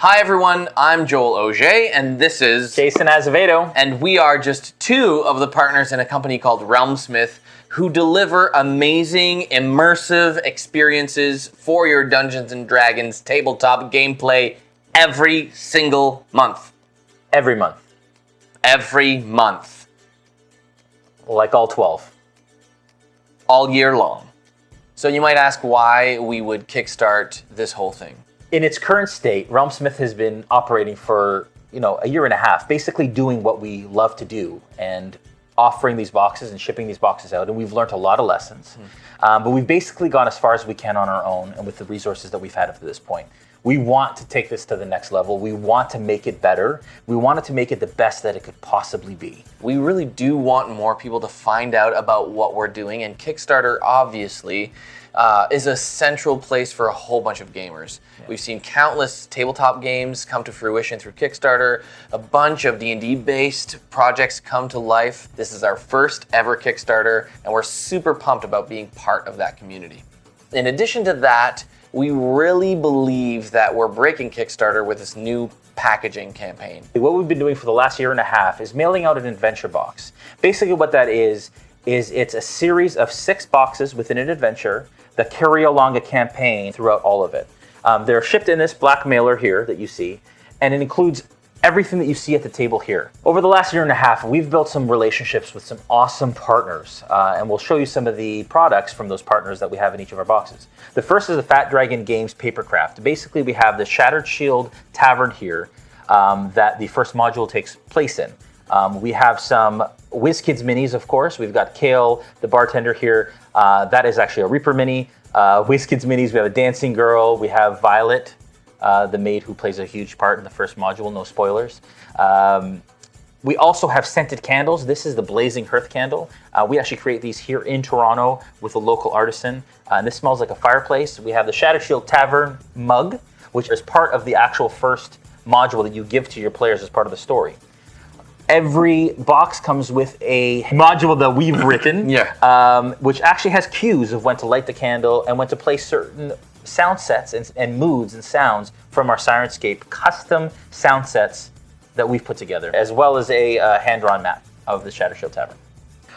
Hi everyone, I'm Joel Auger, and this is Jason Azevedo. And we are just two of the partners in a company called RealmSmith who deliver amazing, immersive experiences for your Dungeons & Dragons tabletop gameplay every single month. Every month. Every month. Like all 12. All year long. So you might ask why we would kickstart this whole thing. In its current state, RealmSmith has been operating for, a year and a half, basically doing what we love to do and offering these boxes and shipping these boxes out. And we've learned a lot of lessons. But we've basically gone as far as we can on our own and with the resources that we've had up to this point. We want to take this to the next level. We want to make it better. We wanted to make it the best that it could possibly be. We really do want more people to find out about what we're doing, and Kickstarter obviously is a central place for a whole bunch of gamers. Yeah. We've seen countless tabletop games come to fruition through Kickstarter, a bunch of D&D based projects come to life. This is our first ever Kickstarter, and we're super pumped about being part of that community. In addition to that, we really believe that we're breaking Kickstarter with this new packaging campaign. What we've been doing for the last year and a half is mailing out an adventure box. Basically what that is it's a series of 6 boxes within an adventure that carry along a campaign throughout all of it. They're shipped in this black mailer here that you see, and it includes everything that you see at the table here. Over the last year and a half, we've built some relationships with some awesome partners, and we'll show you some of the products from those partners that we have in each of our boxes. The first is the Fat Dragon Games Papercraft. Basically, we have the Shattered Shield Tavern here that the first module takes place in. We have some WizKids minis, of course. We've got Kale, the bartender here. That is actually a Reaper mini. WizKids minis, we have a Dancing Girl. We have Violet, the maid who plays a huge part in the first module, no spoilers. We also have scented candles. This is the Blazing Hearth candle. We actually create these here in Toronto with a local artisan. And this smells like a fireplace. We have the Shattered Shield Tavern mug, which is part of the actual first module that you give to your players as part of the story. Every box comes with a module that we've written, which actually has cues of when to light the candle and when to play certain sound sets and moods and sounds from our Sirenscape custom sound sets that we've put together, as well as a hand-drawn map of the Shattered Shield Tavern.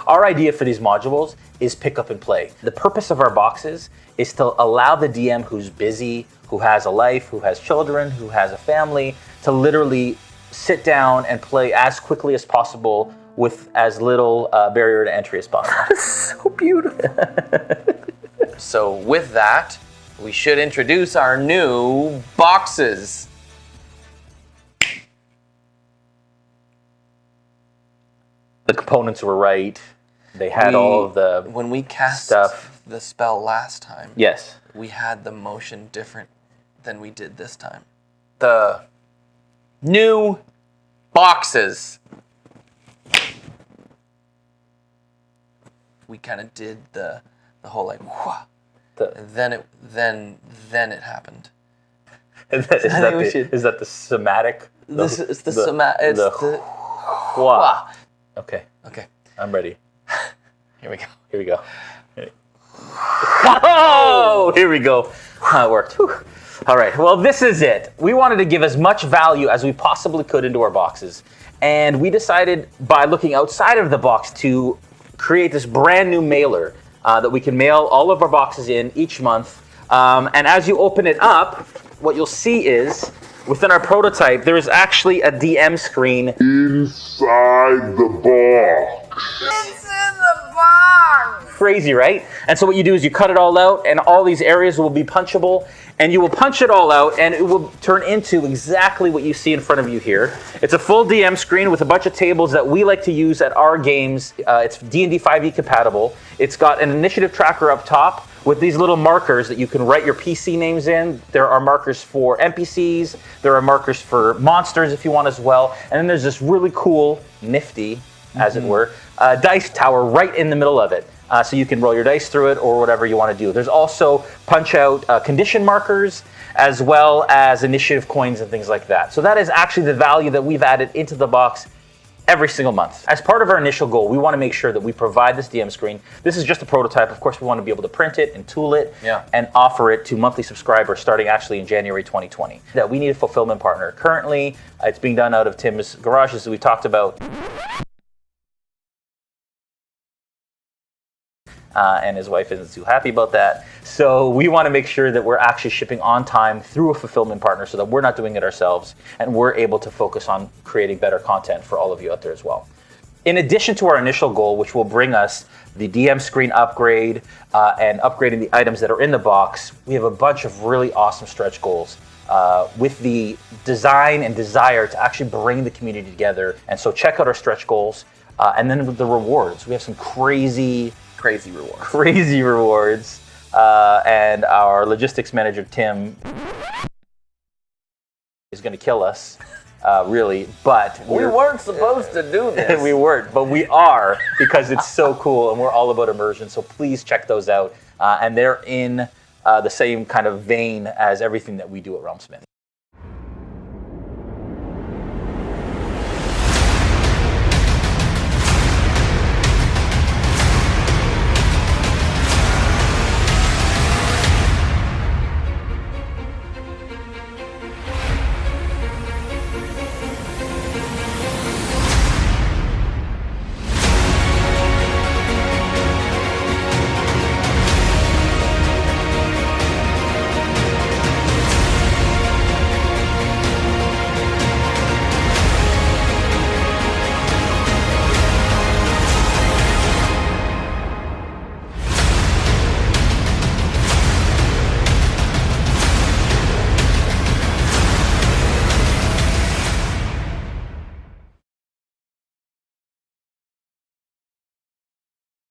Our idea for these modules is pick up and play. The purpose of our boxes is to allow the DM who's busy, who has a life, who has children, who has a family, to literally sit down and play as quickly as possible with as little barrier to entry as possible. So beautiful. So with that, we should introduce our new boxes. The components were right. They had all of the when we cast stuff. The spell last time. Yes. We had the motion different than we did this time. The new boxes. We kind of did the whole like whoosh, and then it happened. Is that the somatic? It's the somatic. It's the wah. Okay. Okay. I'm ready. Here we go. Here we go. Oh, here we go. It worked. Whew. All right. Well, this is it. We wanted to give as much value as we possibly could into our boxes, and we decided by looking outside of the box to create this brand new mailer that we can mail all of our boxes in each month. And as you open it up, what you'll see is within our prototype, there is actually a DM screen inside the box. It's in the box! Crazy, right? And so what you do is you cut it all out, and all these areas will be punchable, and you will punch it all out, and it will turn into exactly what you see in front of you here. It's a full DM screen with a bunch of tables that we like to use at our games. It's D&D 5e compatible. It's got an initiative tracker up top with these little markers that you can write your PC names in. There are markers for NPCs. There are markers for monsters if you want as well. And then there's this really cool, nifty, as it were, dice tower right in the middle of it. So you can roll your dice through it or whatever you want to do. There's also punch out condition markers as well as initiative coins and things like that. So that is actually the value that we've added into the box every single month. As part of our initial goal, we want to make sure that we provide this DM screen. This is just a prototype. Of course, we want to be able to print it and tool it and offer it to monthly subscribers starting actually in January 2020. That we need a fulfillment partner. Currently, it's being done out of Tim's garage, as we talked about. And his wife isn't too happy about that. So we want to make sure that we're actually shipping on time through a fulfillment partner so that we're not doing it ourselves and we're able to focus on creating better content for all of you out there as well. In addition to our initial goal, which will bring us the DM screen upgrade and upgrading the items that are in the box, we have a bunch of really awesome stretch goals with the design and desire to actually bring the community together. And so check out our stretch goals. And then with the rewards, we have some crazy rewards. And our logistics manager, Tim, is going to kill us, really. But we weren't supposed to do this. We weren't, but we are because it's so cool and we're all about immersion. So please check those out. And they're in the same kind of vein as everything that we do at RealmSmith.